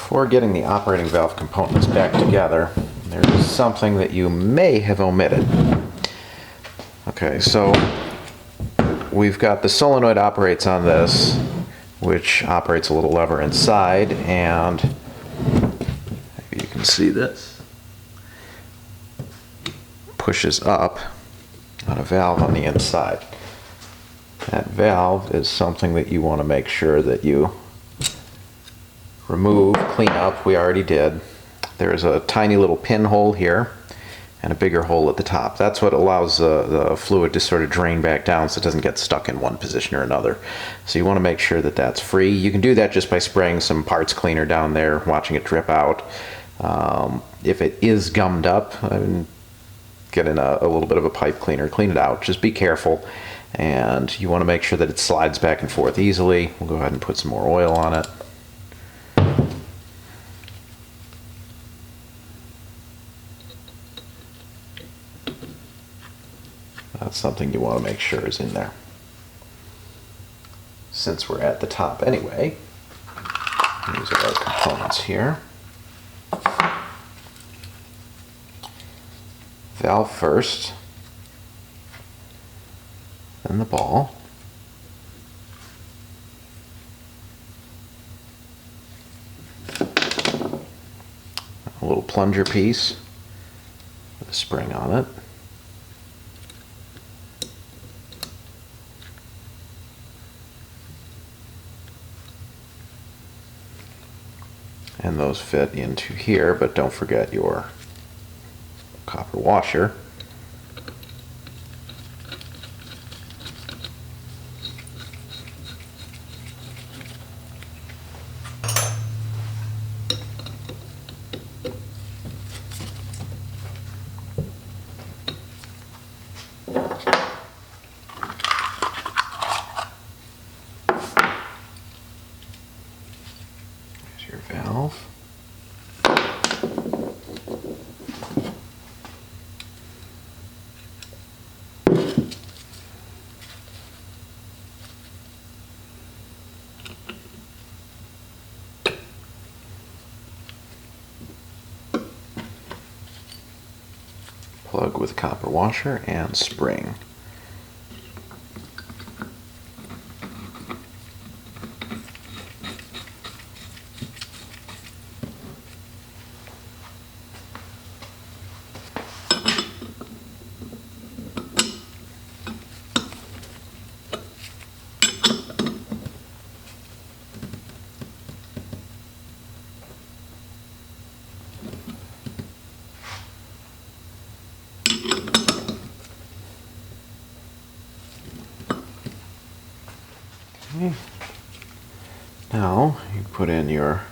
Before getting the operating valve components back together, there's something that you may have omitted. Okay, so we've got the solenoid operates on this, which operates a little lever inside, and maybe you can see this, pushes up on a valve on the inside. That valve is something that you want to make sure that you remove, clean up. We already did. There's a tiny little pinhole here and a bigger hole at the top. That's what allows the fluid to sort of drain back down so it doesn't get stuck in one position or another. So you want to make sure that that's free. You can do that just by spraying some parts cleaner down there, watching it drip out. If it is gummed up, get in a little bit of a pipe cleaner, clean it out. Just be careful, and you want to make sure that it slides back and forth easily. We'll go ahead and put some more oil on it. That's something you want to make sure is in there. Since we're at the top anyway, these are our components here. Valve first, then the ball. A little plunger piece with a spring on it. And those fit into here, but don't forget your copper washer. There's your valve. Plug with copper washer and spring. Okay. Now you put in your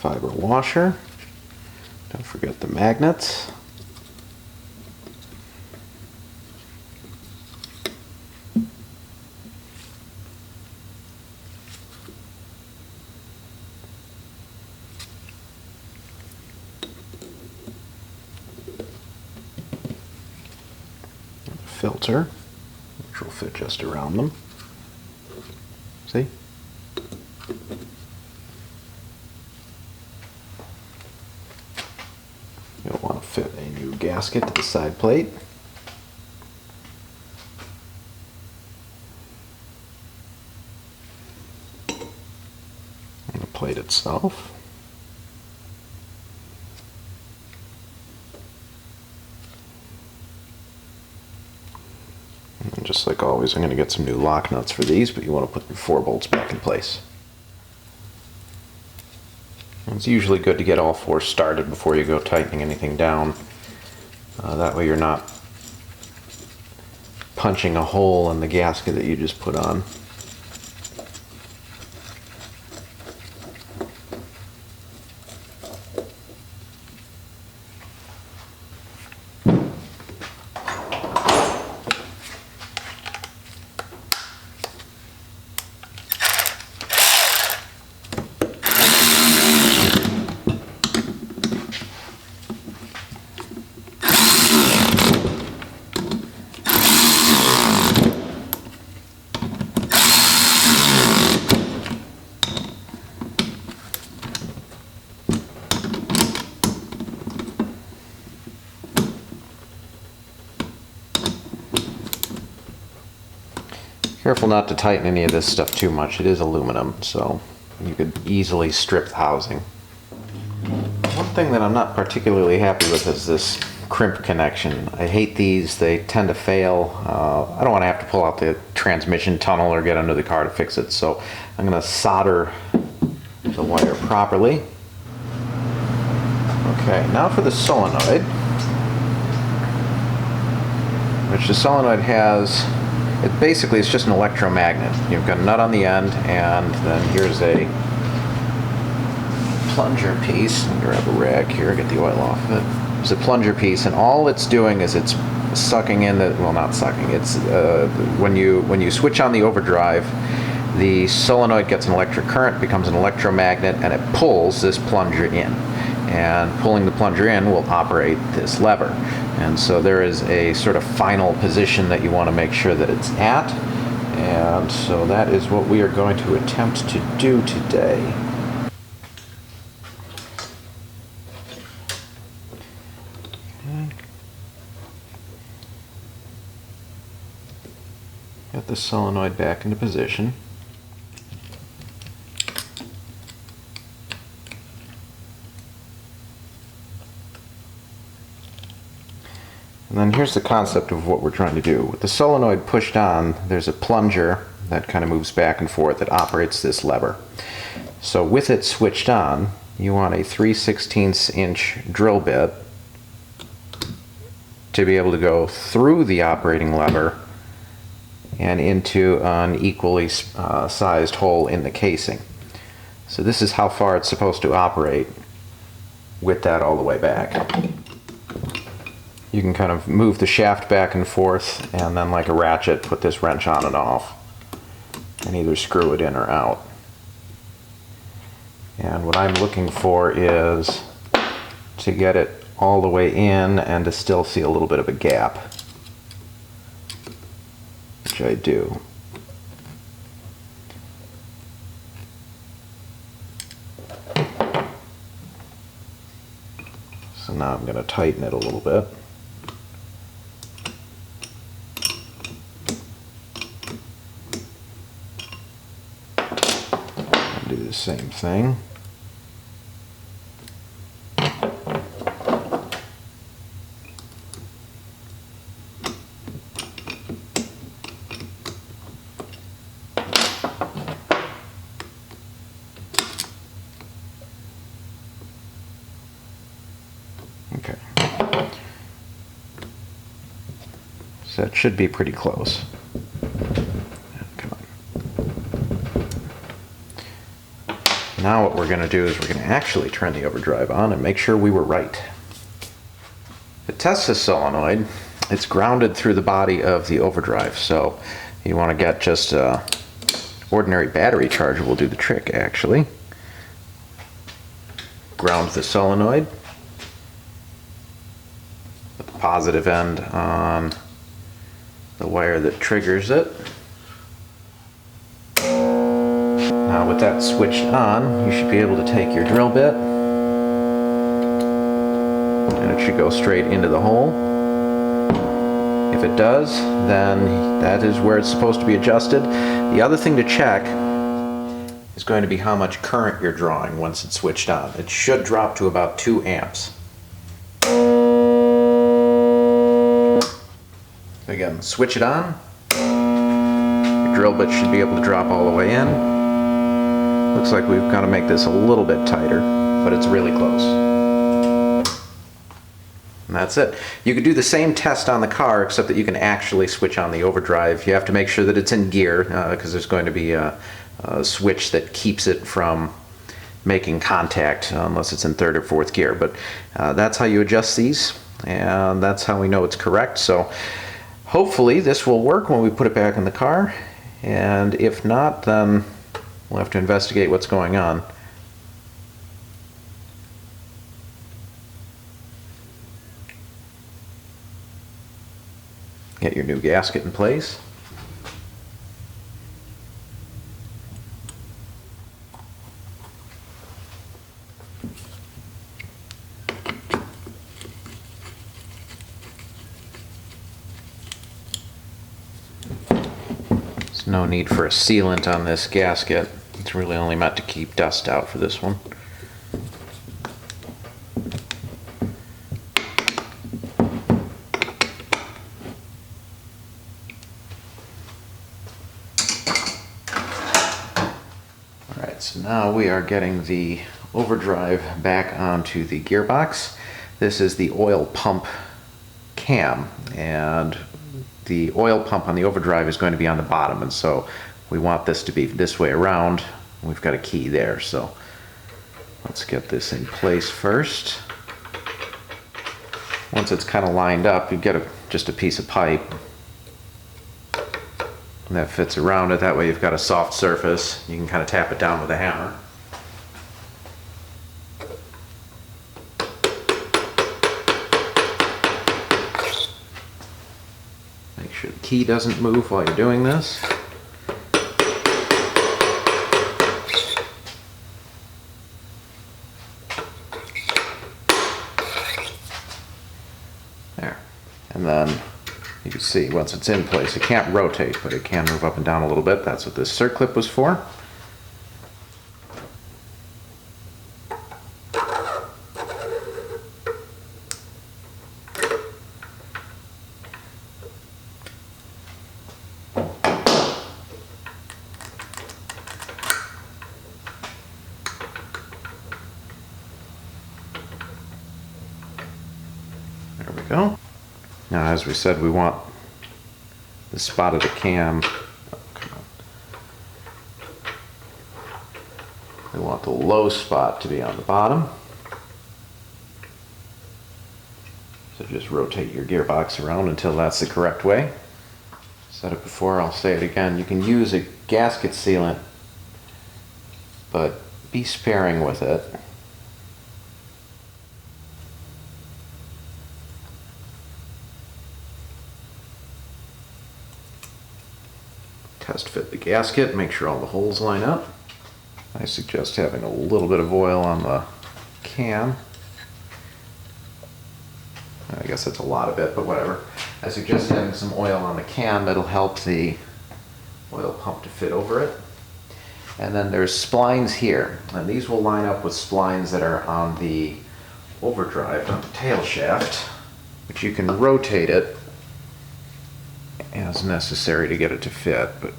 fiber washer. Don't forget the magnets. Filter, which will fit just around them. See? You'll want to fit a new gasket to the side plate. And the plate itself. And just like always, I'm going to get some new lock nuts for these, but you want to put your 4 bolts back in place. And it's usually good to get all 4 started before you go tightening anything down. That way you're not punching a hole in the gasket that you just put on. Careful not to tighten any of this stuff too much. It is aluminum, so you could easily strip the housing. One thing that I'm not particularly happy with is this crimp connection. I hate these. They tend to fail. I don't want to have to pull out the transmission tunnel or get under the car to fix it, so I'm going to solder the wire properly. Okay, now for the solenoid, which the solenoid has, it basically is just an electromagnet. You've got a nut on the end, and then here's a plunger piece. Let me grab a rag here, get the oil off of it. There's a plunger piece, and all it's doing is it's sucking in the, well, not sucking, it's when you switch on the overdrive, the solenoid gets an electric current, becomes an electromagnet, and it pulls this plunger in. And pulling the plunger in will operate this lever. And so there is a sort of final position that you want to make sure that it's at. And so that is what we are going to attempt to do today. Get the solenoid back into position. And then here's the concept of what we're trying to do. With the solenoid pushed on, there's a plunger that kind of moves back and forth that operates this lever. So with it switched on, you want a 3/16 inch drill bit to be able to go through the operating lever and into an equally sized hole in the casing. So this is how far it's supposed to operate with that all the way back. You can kind of move the shaft back and forth, and then like a ratchet, put this wrench on and off, and either screw it in or out. And what I'm looking for is to get it all the way in and to still see a little bit of a gap, which I do. So now I'm going to tighten it a little bit. Do the same thing. Okay. So that should be pretty close. Come on. Now what we're going to do is we're going to actually turn the overdrive on and make sure we were right. To test the solenoid, it's grounded through the body of the overdrive, so you want to get just an ordinary battery charger will do the trick, actually. Ground the solenoid. Put the positive end on the wire that triggers it. Now with that switched on, you should be able to take your drill bit, and it should go straight into the hole. If it does, then that is where it's supposed to be adjusted. The other thing to check is going to be how much current you're drawing once it's switched on. It should drop to about 2 amps. Again, switch it on. Your drill bit should be able to drop all the way in. Looks like we've got to make this a little bit tighter, but it's really close. And that's it. You could do the same test on the car, except that you can actually switch on the overdrive. You have to make sure that it's in gear, because there's going to be a switch that keeps it from making contact unless it's in 3rd or 4th gear. But that's how you adjust these, and that's how we know it's correct. So hopefully this will work when we put it back in the car, and if not, then we'll have to investigate what's going on. Get your new gasket in place. no need for a sealant on this gasket. It's really only meant to keep dust out for this one. Alright, so now we are getting the overdrive back onto the gearbox. This is the oil pump cam, and the oil pump on the overdrive is going to be on the bottom, and so we want this to be this way around. We've got a key there, so let's get this in place first. Once it's kind of lined up, you get just a piece of pipe that fits around it. That way you've got a soft surface. You can kind of tap it down with a hammer. Make sure the key doesn't move while you're doing this. There. And then you can see once it's in place, it can't rotate, but it can move up and down a little bit. That's what this circlip was for. There we go. Now, as we said, we want the spot of the cam. We want the low spot to be on the bottom. So just rotate your gearbox around until that's the correct way. Said it before, I'll say it again. You can use a gasket sealant, but be sparing with it. Test fit the gasket, make sure all the holes line up. I suggest having a little bit of oil on the cam. I guess that's a lot of it, but whatever. I suggest having some oil on the cam. That'll help the oil pump to fit over it. And then there's splines here, and these will line up with splines that are on the overdrive, on the tail shaft, but you can rotate it as necessary to get it to fit. But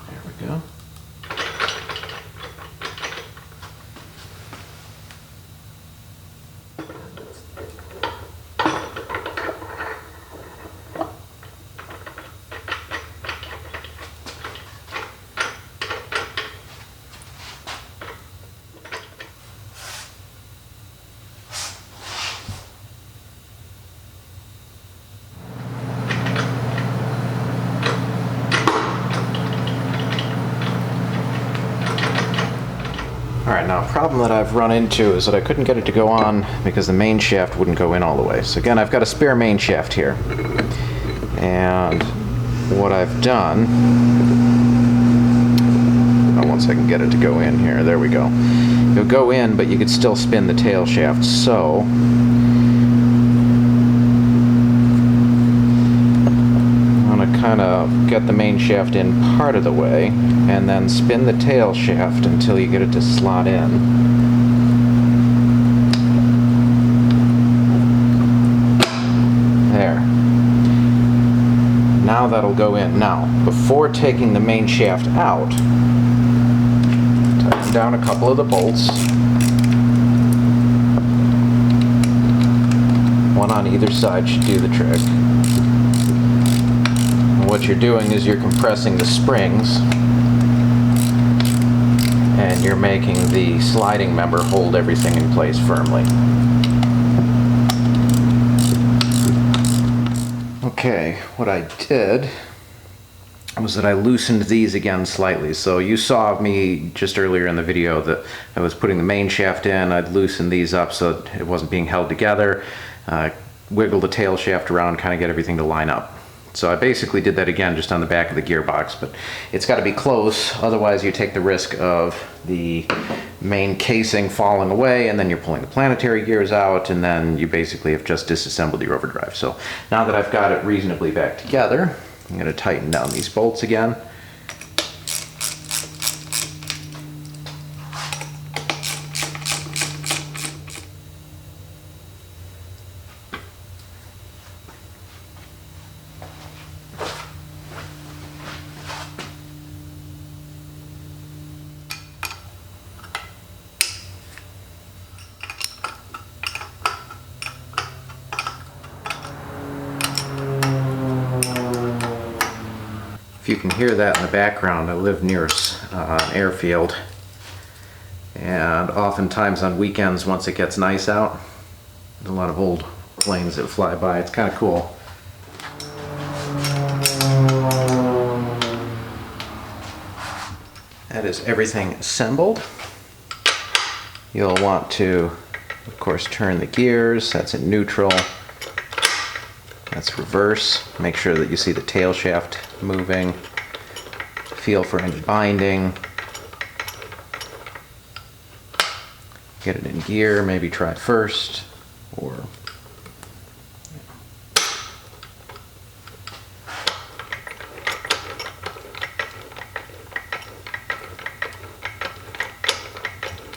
there we go. Alright, now a problem that I've run into is that I couldn't get it to go on because the main shaft wouldn't go in all the way. So again, I've got a spare main shaft here. And what I've done, once I can get it to go in here, there we go. It'll go in, but you could still spin the tail shaft. So kind of get the main shaft in part of the way and then spin the tail shaft until you get it to slot in. There. Now that'll go in. Now, before taking the main shaft out, tighten down a couple of the bolts. One on either side should do the trick. What you're doing is you're compressing the springs and you're making the sliding member hold everything in place firmly. Okay, what I did was that I loosened these again slightly. So you saw me just earlier in the video that I was putting the main shaft in. I'd loosened these up so it wasn't being held together. wiggle the tail shaft around, kind of get everything to line up. So I basically did that again just on the back of the gearbox, but it's got to be close, otherwise you take the risk of the main casing falling away, and then you're pulling the planetary gears out, and then you basically have just disassembled your overdrive. So now that I've got it reasonably back together, I'm going to tighten down these bolts again. If you can hear that in the background, I live near an airfield, and oftentimes on weekends, once it gets nice out, there's a lot of old planes that fly by. It's kind of cool. That is everything assembled. You'll want to, of course, turn the gears. That's in neutral. That's reverse. Make sure that you see the tail shaft moving. Feel for any binding. Get it in gear, maybe try first, or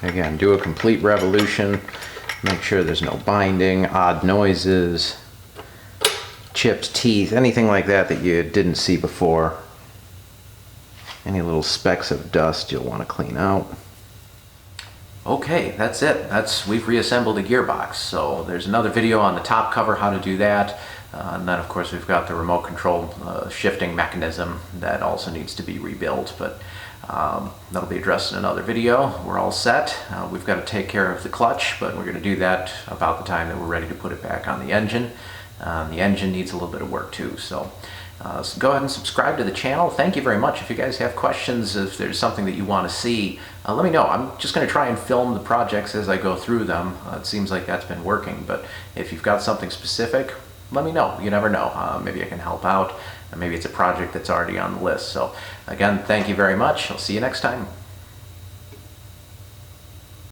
again, do a complete revolution. Make sure there's no binding, odd noises, chipped teeth, anything like that that you didn't see before. Any little specks of dust you'll want to clean out. Okay, that's it. We've reassembled the gearbox. So there's another video on the top cover, how to do that. And then of course we've got the remote control shifting mechanism that also needs to be rebuilt, but that'll be addressed in another video. We're all set. We've got to take care of the clutch, but we're going to do that about the time that we're ready to put it back on the engine. The engine needs a little bit of work too, so go ahead and subscribe to the channel. Thank you very much. If you guys have questions, if there's something that you want to see, let me know. I'm just going to try and film the projects as I go through them. It seems like that's been working, but if you've got something specific, let me know. You never know. Maybe I can help out, and maybe it's a project that's already on the list. So again, thank you very much. I'll see you next time.